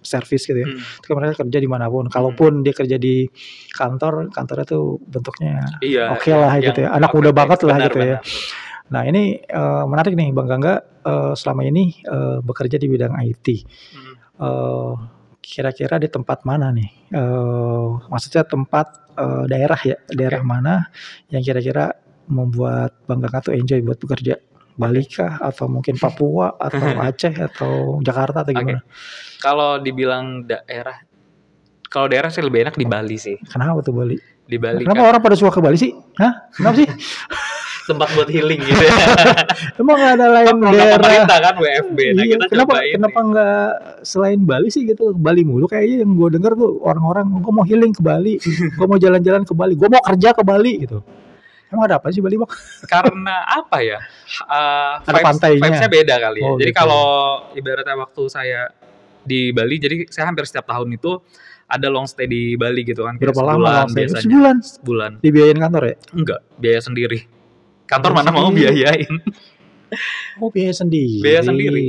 service gitu ya. Itu mereka kerja dimanapun. Kalaupun dia kerja di kantornya tuh bentuknya oke lah gitu ya. Anak muda banget lah gitu ya. Nah ini menarik nih Bang Gangga, selama ini bekerja di bidang IT. Kira-kira di tempat mana nih? Maksudnya tempat daerah ya, daerah mana yang kira-kira membuat Bang Kakak tuh enjoy buat bekerja? Bali kah atau mungkin Papua atau Aceh atau Jakarta atau gimana? Kalau dibilang kalau daerah sih lebih enak di Bali sih. Kenapa tuh Bali? Di Bali Kenapa orang pada suka ke Bali sih? Hah? Kenapa sih? tempat buat healing gitu ya. Emang nggak ada lain Program daerah? pemerintah kan WFB. Nah, Iya, kita kenapa cobain. kenapa nggak selain Bali sih gitu? Bali mulu kayaknya yang gue denger tuh orang-orang gue mau healing ke Bali, gue mau jalan-jalan ke Bali, gue mau kerja ke Bali gitu. Emang ada apa sih Bali, Bang? Karena apa ya? Ada pantainya. Vibes-nya beda kali ya. Oh, Jadi gitu. kalau ibaratnya waktu saya di Bali, jadi saya hampir setiap tahun itu ada long stay di Bali gitu kan. Berapa lama? Biasanya. Sebulan. Dibiayain kantor ya? Enggak, biaya sendiri. Kantor Biaya mana mau sendiri. biayain. Oh, biaya sendiri. Biaya sendiri.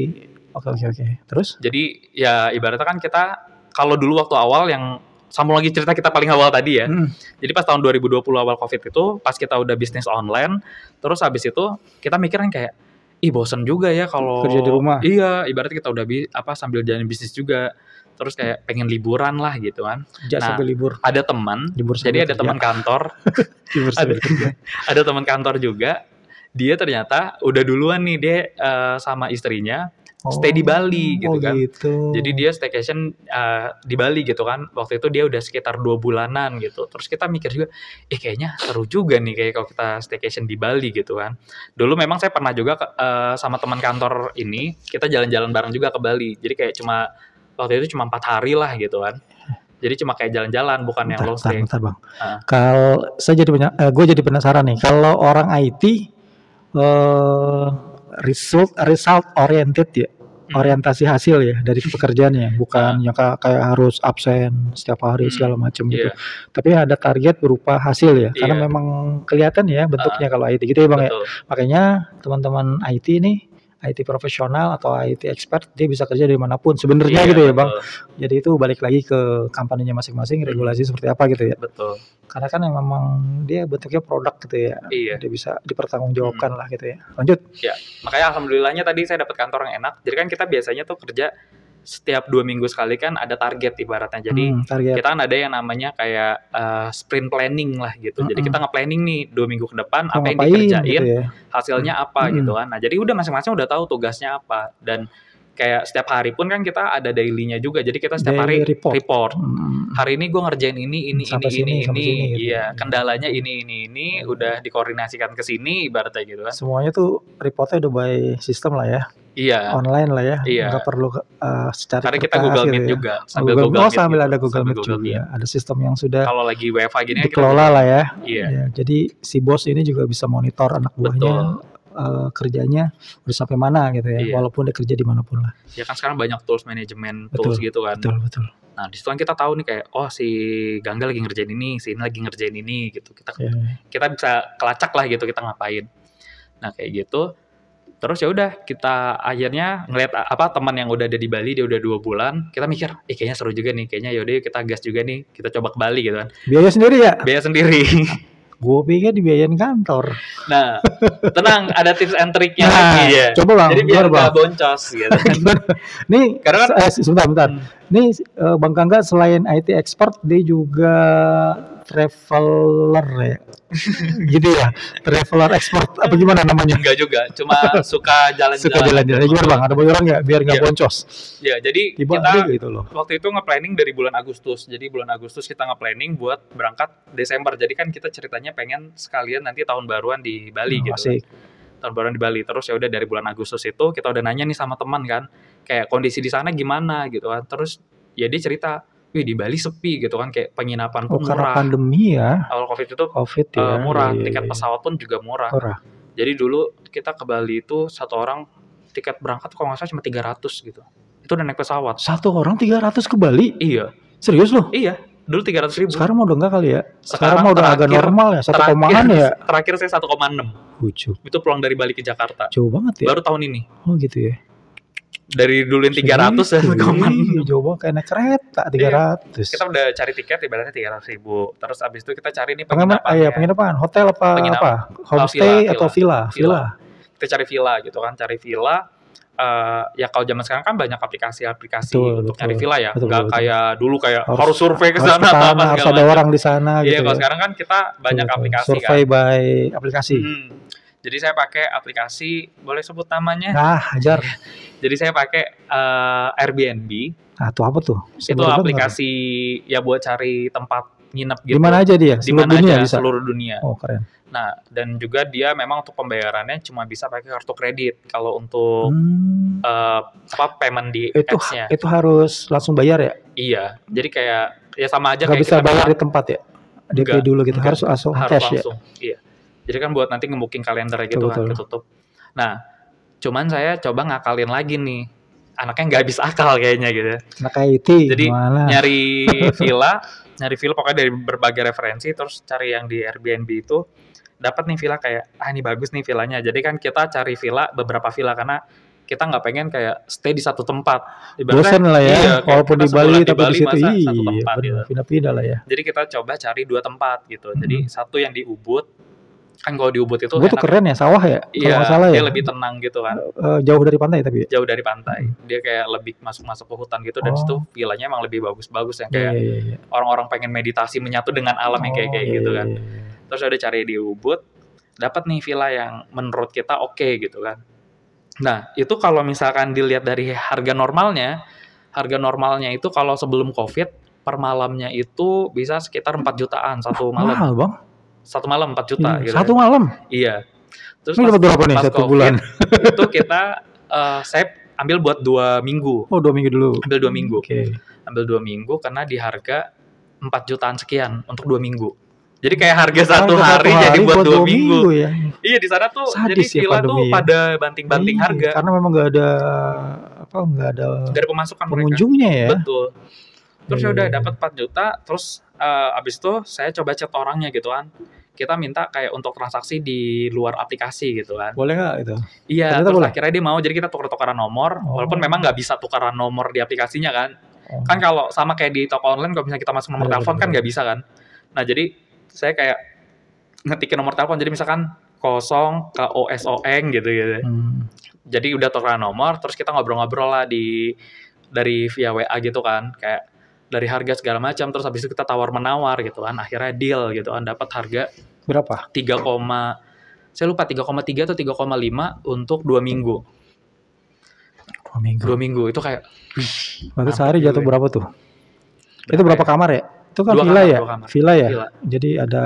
Oke. Terus? Jadi ya ibaratnya kan kita kalau dulu waktu awal yang sambung lagi cerita kita paling awal tadi ya. Jadi pas tahun 2020 awal Covid itu, pas kita udah bisnis online, terus habis itu kita mikirin kayak, ih bosen juga ya kalau kerja di rumah. Iya, ibaratnya kita udah sambil jalan bisnis juga. Terus kayak pengen liburan lah gitu kan. Sambil libur. Ada teman, jadi ada teman kantor. ada teman kantor juga. Dia ternyata udah duluan nih dia sama istrinya stay di Bali gitu kan. Gitu. Jadi dia staycation di Bali gitu kan. Waktu itu dia udah sekitar 2 bulanan gitu. Terus kita mikir juga, kayaknya seru juga nih kayak kalau kita staycation di Bali gitu kan. Dulu memang saya pernah juga sama teman kantor ini, kita jalan-jalan bareng juga ke Bali. Jadi kayak waktu itu cuma 4 hari lah gitu kan. Jadi cuma kayak jalan-jalan, bukan yang long stay. Bentar Bang. Kalau saya gue jadi penasaran nih, kalau orang IT result oriented ya, orientasi hasil ya dari pekerjaannya, bukan yang kayak harus absen setiap hari segala macam gitu. Tapi ada target berupa hasil ya, karena memang kelihatan ya bentuknya kalau IT gitu ya Bang. Betul. Ya. Makanya teman-teman IT nih, IT profesional atau IT expert, dia bisa kerja dari manapun sebenarnya gitu ya Bang. Jadi itu balik lagi ke company-nya masing-masing, regulasi seperti apa gitu ya. Betul. Karena kan memang dia bentuknya produk gitu ya. Iya. Dia bisa dipertanggungjawabkan lah gitu ya. Lanjut. Ya, makanya alhamdulillahnya tadi saya dapat kantor yang enak. Jadi kan kita biasanya tuh kerja setiap 2 minggu sekali kan ada target ibaratnya. Jadi kita kan ada yang namanya kayak sprint planning lah gitu. Jadi kita nge-planning nih 2 minggu ke depan apa yang dikerjain, gitu ya. Hasilnya apa gitu kan. Nah, jadi udah masing-masing udah tahu tugasnya apa. Dan kayak setiap hari pun kan kita ada daily-nya juga. Jadi kita setiap hari report. Hari ini gue ngerjain ini. Iya, kendalanya ini. Udah dikoordinasikan ke sini ibaratnya gitu kan. Semuanya tuh reportnya udah by system lah ya. Iya. Online lah ya. Iya. Nggak perlu secara karena kita Google Meet ya. juga. Sambil ada Google Meet juga. Ada sistem yang sudah kalau lagi WFH gini dikelola lah ya. Iya. Ya, jadi si bos ini juga bisa monitor anak buahnya. Kerjanya udah sampai mana gitu ya, walaupun dia kerja dimanapun lah. Ya kan sekarang banyak tools manajemen tools gitu kan. Betul. Nah di situ kan kita tahu nih kayak si Gangga lagi ngerjain ini, si ini lagi ngerjain ini gitu. Kita bisa kelacak lah gitu kita ngapain. Nah kayak gitu. Terus ya udah kita akhirnya ngeliat teman yang udah ada di Bali, dia udah 2 bulan. Kita mikir, kayaknya seru juga nih, kayaknya yaudah kita gas juga nih, kita coba ke Bali gitu kan. Biaya sendiri ya? Biaya sendiri. Gue pikir dibiayain kantor. Nah, tenang, ada tips and triknya lagi ya. Coba Bang. Jadi biar gak boncos gitu. Nih, karena sebentar. Nih Bang Gangga selain IT expert, dia juga traveler ya. Gitu ya. Traveler expert apa gimana namanya? Enggak juga, cuma suka jalan-jalan. Suka jalan-jalan. Gimana Bang? Ada bocoran nggak biar nggak boncos? Ya, jadi kita gitu loh. Waktu itu nge-planning dari bulan Agustus. Jadi bulan Agustus kita nge-planning buat berangkat Desember. Jadi kan kita ceritanya pengen sekalian nanti tahun baruan di Bali gitu. Asik. Tahun baruan di Bali. Terus ya udah dari bulan Agustus itu kita udah nanya nih sama teman kan, kayak kondisi di sana gimana gitu kan. Terus ya dia cerita, wih di Bali sepi gitu kan, kayak penginapan pun murah. Karena pandemi ya. Awal Covid itu ya, murah, tiket pesawat pun juga murah. Jadi dulu kita ke Bali itu satu orang tiket berangkat kalau nggak salah cuma 300 gitu. Itu udah naik pesawat. Satu orang 300 ke Bali? Iya. Serius loh? Iya. Dulu 300.000. Sekarang mau udah enggak kali ya? Sekarang mau udah agak normal ya, 1,an ya? Terakhir saya 1,6. Ujuk. Itu pulang dari Bali ke Jakarta. Jauh banget ya? Baru tahun ini. Oh gitu ya? Dari dulu 300 ya, 1,6. Jauh banget kayak naik kereta 300. Kita udah cari tiket ibaratnya 300.000. Terus abis itu kita cari nih penginapan. Penginapan. Hotel apa? Homestay atau villa? Kita cari villa gitu kan, cari villa. ya kalau zaman sekarang kan banyak aplikasi-aplikasi Betul, untuk betul. nyari villa ya, Betul, nggak betul. kayak dulu kayak Harus- harus survei ke Harus sana ke atau apa sana, harus segala ada macam. orang di sana Iya, gitu kalau ya. sekarang kan kita banyak Betul, aplikasi survei kan. by aplikasi. Jadi saya pakai aplikasi, boleh sebut namanya? Ajar. Jadi saya pakai Airbnb. Nah, itu apa tuh? Itu aplikasi ya buat cari tempat nginep gitu. Di mana aja dia? Di Seluruh mana dunia aja, bisa? seluruh dunia. Oh, keren. Nah, dan juga dia memang untuk pembayarannya cuma bisa pakai kartu kredit. Kalau untuk payment di apps-nya. Itu harus langsung bayar ya? Iya. Jadi kayak ya sama aja Nggak kayak bisa kita bayar bilang, di tempat ya? DP Enggak, dulu gitu, enggak. harus langsung harus cash langsung. Iya. Jadi kan buat nanti nge-booking kalender gitu kan, Betul. ketutup. Nah, cuman saya coba ngakalin lagi nih. Anaknya nggak habis akal kayaknya gitu. Anak IT Jadi gimana? nyari villa pokoknya dari berbagai referensi, terus cari yang di Airbnb itu dapat nih villa kayak ini bagus nih villanya. Jadi kan kita cari villa, beberapa villa, karena kita nggak pengen kayak stay di satu tempat. Bosan lah ya, iya, kayak walaupun kita di Bali sebulan tapi di situ masa satu tempat bener, gitu. pindah-pindah lah ya. Jadi kita coba cari 2 tempat gitu. Jadi satu yang di Ubud, kan kalau di Ubud itu Gue tuh enak. keren ya, sawah ya, kalau Iya, nggak salah ya. dia lebih tenang gitu kan. Jauh dari pantai tapi ya? Jauh dari pantai. Dia kayak lebih masuk ke hutan gitu, dan situ villanya emang lebih bagus-bagus yang kayak Iya. orang-orang pengen meditasi menyatu dengan alam yang kayak gitu kan. Terus ada cari di Ubud, dapat nih villa yang menurut kita oke gitu kan. Nah, itu kalau misalkan dilihat dari harga normalnya itu kalau sebelum Covid per malamnya itu bisa sekitar 4 jutaan satu malam. Mahal bang. Satu malam 4 juta gitu. Satu malam? Iya. Terus Ini dapat berapa nih satu COVID, bulan? Itu kita saya ambil buat 2 minggu. Oh 2 minggu dulu. Ambil 2 minggu. Oke. Ambil 2 minggu karena di harga 4 jutaan sekian untuk 2 minggu. Jadi kayak harga satu hari jadi buat 2 minggu. Ya. Iya, di sana tuh Sadis jadi villa tuh pada banting-banting Iya, harga. Karena memang nggak ada Dari pemasukan pengunjungnya mereka. ya. Betul. Terus udah dapat 4 juta, terus abis itu saya coba chat orangnya gitu kan. Kita minta kayak untuk transaksi di luar aplikasi gitu kan. Boleh nggak itu? Iya, Ternyata terus boleh? akhirnya dia mau, jadi kita tuker-tukeran nomor, walaupun memang nggak bisa tukeran nomor di aplikasinya kan. Kan kalau sama kayak di toko online, kalau misalnya kita masuk nomor telepon kan nggak bisa kan. Nah jadi saya kayak ngetikin nomor telepon, jadi misalkan 0 KOSON gitu. Jadi udah tukeran nomor, terus kita ngobrol-ngobrol lah dari via WA gitu kan, kayak dari harga segala macam, terus habis itu kita tawar-menawar gitu kan, akhirnya deal gitu kan, dapat harga berapa? Saya lupa 3,3 atau 3,5 untuk 2 minggu. 2 minggu itu kayak berarti sehari jatuh berapa tuh? Itu berapa kamar ya? Itu kan 2 villa kamar, ya? 2 kamar. Villa ya? Villa. Jadi ada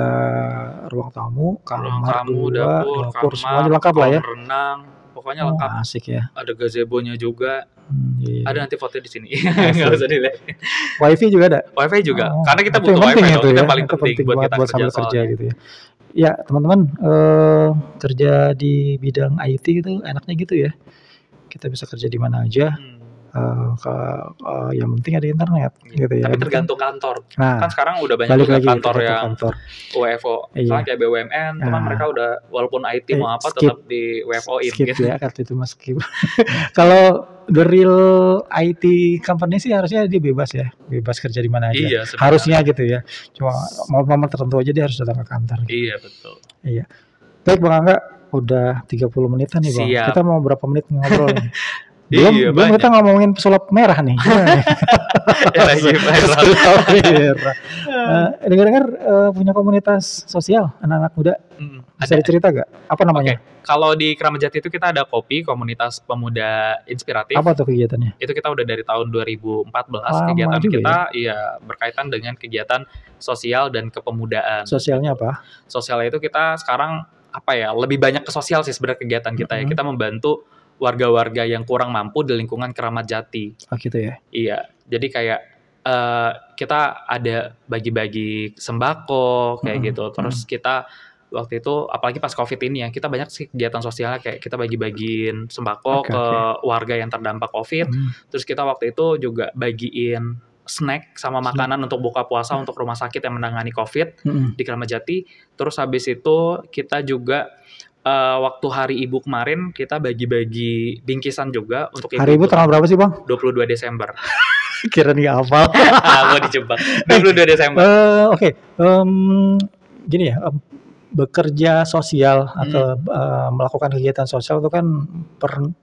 ruang tamu, kamar, dapur, semuanya lengkap lah ya. kolam renang, pokoknya lengkap. Asik ya. Ada gazebo-nya juga. Iya. Ada nanti foto di sini. Enggak usah dilihat. Wifi juga ada? Wifi juga. Karena kita itu butuh yang wifi penting dong. itu Itu ya. yang paling Itu penting buat kita sambil kerja soalnya. gitu ya. Ya teman-teman, kerja di bidang IT itu enaknya gitu ya. Kita bisa kerja di mana aja. Yang penting ada internet gitu ya. Tapi tergantung kantor. Nah, Kan sekarang udah banyak balik juga lagi kantor tergantung yang kantor. WFO. Misalnya kayak BUMN, cuman mereka udah walaupun IT mau apa skip. tetap di WFO-in Skip gitu. ya, kartu itu mas skip. Kalau the real IT company sih harusnya dia bebas ya, bebas kerja di mana aja. Iya, sebenarnya. Harusnya gitu ya. Cuma momen tertentu aja dia harus datang ke kantor. Iya, betul. Iya. Baik Bang Angga, udah 30 menitan nih Bang. Siap. Kita mau berapa menit ngobrol nih? Iya, belum kita ngomongin pesulap merah nih. Gimana nih? Ya, lagi viral. Pesulap merah. Dengar-dengar punya komunitas sosial anak-anak muda. Bisa dicerita gak? Apa namanya? Kalau di Kramat Jati itu kita ada KOPI, Komunitas Pemuda Inspiratif. Apa tuh kegiatannya? Itu kita udah dari tahun 2014. Lama Kegiatan juga kita ya berkaitan dengan kegiatan sosial dan kepemudaan. Sosialnya apa? Sosialnya itu kita sekarang lebih banyak ke sosial sih sebenarnya kegiatan kita ya. Kita membantu warga-warga yang kurang mampu di lingkungan Kramat Jati. Oh gitu ya? Iya, jadi kayak kita ada bagi-bagi sembako kayak gitu. Terus kita waktu itu, apalagi pas COVID ini ya, kita banyak sih kegiatan sosialnya, kayak kita bagi-bagiin sembako ke warga yang terdampak COVID. Terus kita waktu itu juga bagiin snack sama makanan untuk buka puasa untuk rumah sakit yang menangani COVID di Kramat Jati. Terus habis itu kita juga waktu Hari Ibu kemarin kita bagi-bagi bingkisan juga untuk Hari Ibu tanggal berapa sih Bang? 22 Desember. Kira nih hafal. Mau dijebak. 22 Desember. Oke. Gini ya, bekerja sosial atau melakukan kegiatan sosial itu kan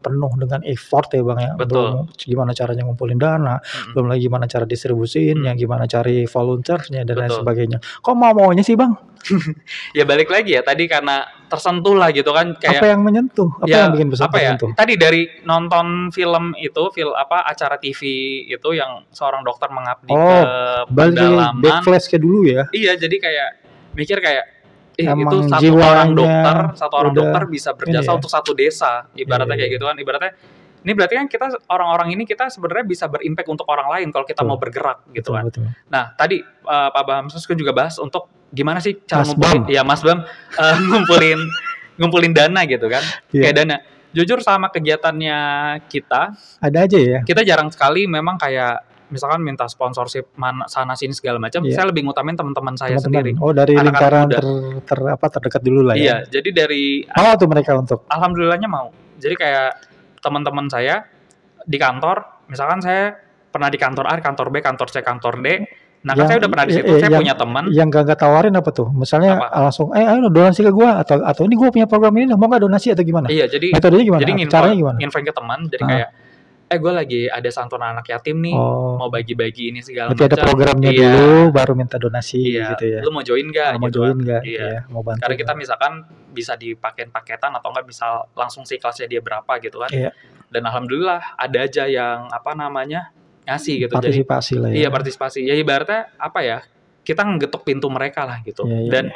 penuh dengan effort ya Bang ya. Betul. Belum gimana caranya ngumpulin dana, belum lagi gimana cara distribusiinnya, gimana cari volunteer-nya dan lain Betul. sebagainya. Kok maunya sih Bang? Ya balik lagi ya tadi karena tersentuh lah gitu kan kayak Apa yang menyentuh? Apa ya, yang bikin besar apa ya? tersentuh? Tadi dari nonton film itu, acara TV itu yang seorang dokter mengabdi ke balik pedalaman. backflash ke dulu ya. Iya, jadi kayak mikir kayak itu Emang satu orang dokter bisa berjasa untuk satu desa. Ibaratnya kayak gitu kan. Ibaratnya ini berarti kan kita orang-orang ini kita sebenarnya bisa berimpact untuk orang lain kalau kita mau bergerak gitu kan. Betul. Nah, tadi Pak Bamsus juga bahas untuk gimana sih cara Mas Bam ngumpulin dana gitu kan. Kayak dana. Jujur sama kegiatannya kita ada aja ya. Kita jarang sekali memang kayak misalkan minta sponsorship sana sini segala macam. Saya lebih ngutamin teman-teman saya sendiri. Oh, dari lingkaran terdekat dulu lah ya. Iya, jadi dari tuh mereka untuk. Alhamdulillahnya mau. Jadi kayak teman-teman saya di kantor, misalkan saya pernah di kantor A, kantor B, kantor C, kantor D. Nah, kan saya udah pernah di situ, saya punya teman. Yang gak tawarin apa tuh? Misalnya langsung, ayo donasi ke gua atau ini gua punya program ini, mau nggak donasi atau gimana? Iya, jadi metodenya gimana? Jadi caranya gimana? Nginfoin ke teman, jadi kayak gue lagi ada santunan anak yatim nih, mau bagi-bagi ini segala macam. Berarti ada programnya dulu, baru minta donasi gitu ya. Lu mau join nggak? Mau join nggak? Iya. Mau bantu. Karena kita misalkan bisa dipakein paketan atau nggak bisa langsung sih kelasnya dia berapa gitu kan. Iya. Dan alhamdulillah ada aja yang ngasih gitu. Partisipasi jadi, lah ya. Iya, partisipasi. Ya ibaratnya apa ya? Kita ngegetuk pintu mereka lah gitu. Dan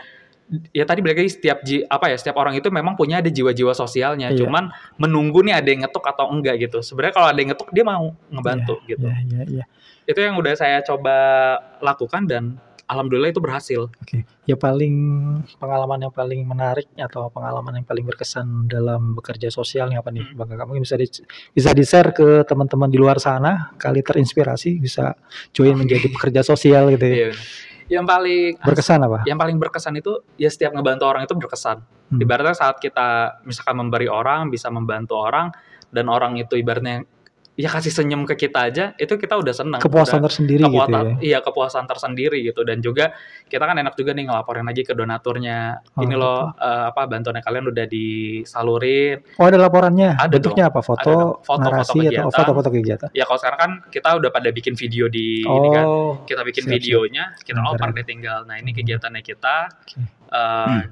ya tadi balik lagi setiap orang itu memang punya ada jiwa-jiwa sosialnya. Cuman menunggu nih ada yang ngetuk atau enggak gitu. Sebenarnya kalau ada yang ngetuk dia mau ngebantu gitu. Iya. Itu yang udah saya coba lakukan dan alhamdulillah itu berhasil. Oke. Ya pengalaman yang paling menarik atau pengalaman yang paling berkesan dalam bekerja sosial apa nih Bang Kakak? Mungkin bisa di-share ke teman-teman di luar sana, kali terinspirasi bisa join menjadi pekerja sosial gitu ya. Yang paling berkesan apa? Yang paling berkesan itu ya setiap ngebantu orang itu berkesan. Ibaratnya saat kita misalkan memberi orang, bisa membantu orang dan orang itu ibaratnya ya kasih senyum ke kita aja, itu kita udah senang. Kepuasan tersendiri gitu ya. Iya, kepuasan tersendiri gitu. Dan juga kita kan enak juga nih ngelaporin lagi ke donaturnya. Ini loh bantuannya kalian udah disalurin. Oh, ada laporannya? Ada bentuknya dong. apa? Foto, narasi atau foto-foto kegiatan? Ya kalau sekarang kan kita udah pada bikin video di ini kan. Kita bikin videonya, kita pada tinggal. Nah, ini kegiatannya kita.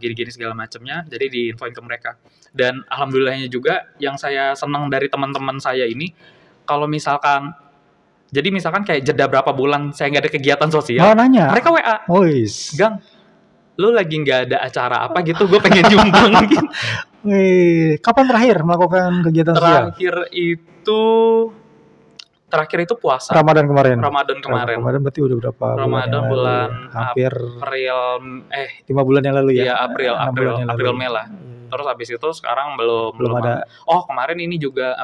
Gini-gini segala macamnya. Jadi diinfoin ke mereka. Dan alhamdulillahnya juga yang saya senang dari teman-teman saya ini, kalau misalkan kayak jeda berapa bulan saya nggak ada kegiatan sosial, nanya. Mereka WA, Gang, lu lagi nggak ada acara apa gitu, gue pengen nyumbang gitu. Kapan terakhir melakukan kegiatan sosial? Terakhir itu puasa. Ramadan kemarin. Ramadan berarti udah berapa Ramadan bulan hampir April 5 bulan yang lalu ya. Iya, April Mei lah. Terus habis itu sekarang belum ada. Oh, kemarin ini juga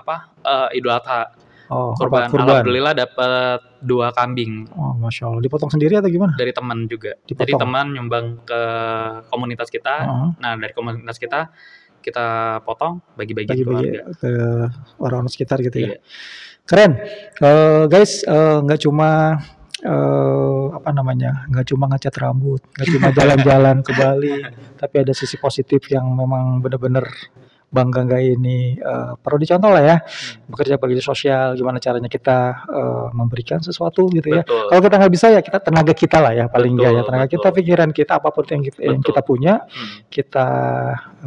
Idul Adha. Kurban. Alhamdulillah dapat 2 kambing. Oh, Masya Allah. Dipotong sendiri atau gimana? Dari teman juga. Jadi teman nyumbang ke komunitas kita. Nah, dari komunitas kita potong, bagi-bagi keluarga. Ke orang-orang sekitar gitu ya. Keren. Guys, nggak cuma nggak cuma ngecat rambut, nggak cuma jalan-jalan ke Bali, tapi ada sisi positif yang memang benar-benar Bang Gangga ini perlu dicontoh lah ya. Bekerja sosial, gimana caranya kita memberikan sesuatu gitu ya. Kalau kita nggak bisa ya kita tenaga kita lah ya paling nggak ya, tenaga kita, pikiran kita, apapun yang kita punya, kita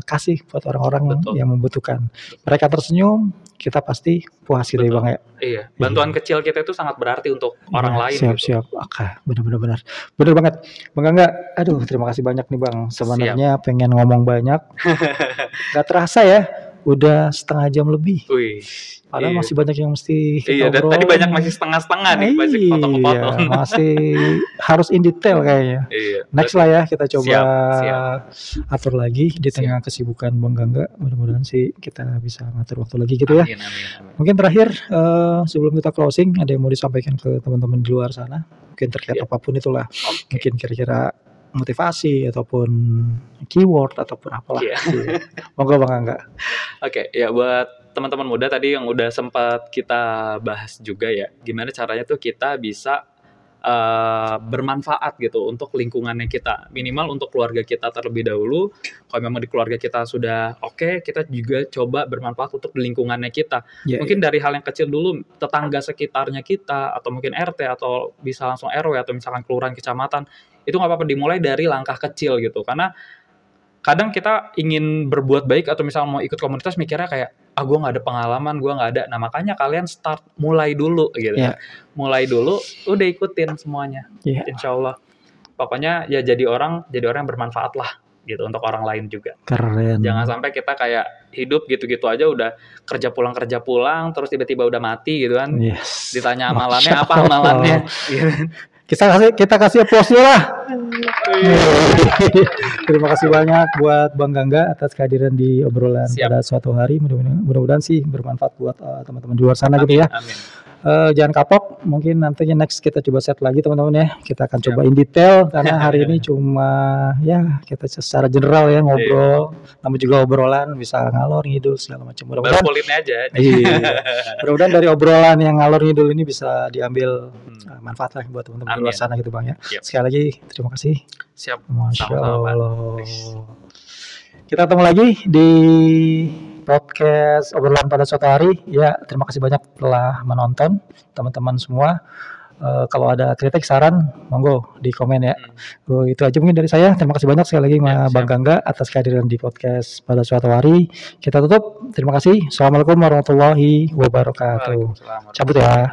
kasih buat orang-orang yang membutuhkan. Mereka tersenyum, kita pasti puas gitu ya Bang ya. Iya, bantuan kecil kita itu sangat berarti untuk orang lain. Siap. Oke, benar banget. Bang Gangga, aduh terima kasih banyak nih Bang. Sebenarnya pengen ngomong banyak, gak terasa ya, udah setengah jam lebih. Padahal masih banyak yang mesti kita dan tadi banyak masih setengah-setengah nih, masih potong-potong. Masih harus in detail kayaknya. Next lah ya, kita coba atur lagi di tengah kesibukan Bang Gangga. Mudah-mudahan sih kita bisa ngatur waktu lagi gitu ya. Amin. Mungkin terakhir sebelum kita closing, ada yang mau disampaikan ke teman-teman di luar sana? Mungkin terkait apapun itulah. Mungkin kira-kira motivasi ataupun keyword ataupun apalah. Monggo Bang Gangga. Oke, ya buat teman-teman muda tadi yang udah sempat kita bahas juga ya, gimana caranya tuh kita bisa bermanfaat gitu untuk lingkungannya kita, minimal untuk keluarga kita terlebih dahulu. Kalau memang di keluarga kita sudah oke, kita juga coba bermanfaat untuk lingkungannya kita. Mungkin dari hal yang kecil dulu, tetangga sekitarnya kita, atau mungkin RT, atau bisa langsung RW, atau misalkan kelurahan, kecamatan, itu nggak apa-apa, dimulai dari langkah kecil gitu. Karena kadang kita ingin berbuat baik atau misalnya mau ikut komunitas mikirnya kayak, gue nggak ada pengalaman, gue nggak ada. Nah makanya kalian mulai dulu gitu. Mulai dulu, udah ikutin semuanya. Insya Allah. Pokoknya ya jadi orang yang bermanfaat lah gitu untuk orang lain juga. Keren. Jangan sampai kita kayak hidup gitu-gitu aja, udah kerja pulang terus tiba-tiba udah mati gitu kan. Ditanya amalannya apa amalannya gitu. Kita kasih applause lah. Terima kasih banyak buat Bang Gangga atas kehadiran di obrolan pada suatu hari. Mudah-mudahan sih bermanfaat buat teman-teman di luar sana. Amin, gitu ya. Amin. Jangan kapok, mungkin nantinya next kita coba set lagi teman-teman ya. Kita akan coba in detail karena hari ini cuma ya kita secara general ya ngobrol. Namun juga obrolan bisa ngalor ngidul segala macam. Mudah-mudahan polinnya aja. Mudah-mudahan dari obrolan yang ngalor ngidul ini bisa diambil manfaat lah buat teman-teman di luar sana gitu Bang ya. Sekali lagi terima kasih. Siap. Masya Allah. Kita ketemu lagi di podcast obrolan pada suatu hari. Ya, terima kasih banyak telah menonton teman-teman semua. Kalau ada kritik, saran, monggo di komen ya. Itu aja mungkin dari saya. Terima kasih banyak sekali lagi Bang Gangga atas kehadiran di podcast pada suatu hari. Kita tutup. Terima kasih. Assalamualaikum warahmatullahi wabarakatuh. Cabut ya.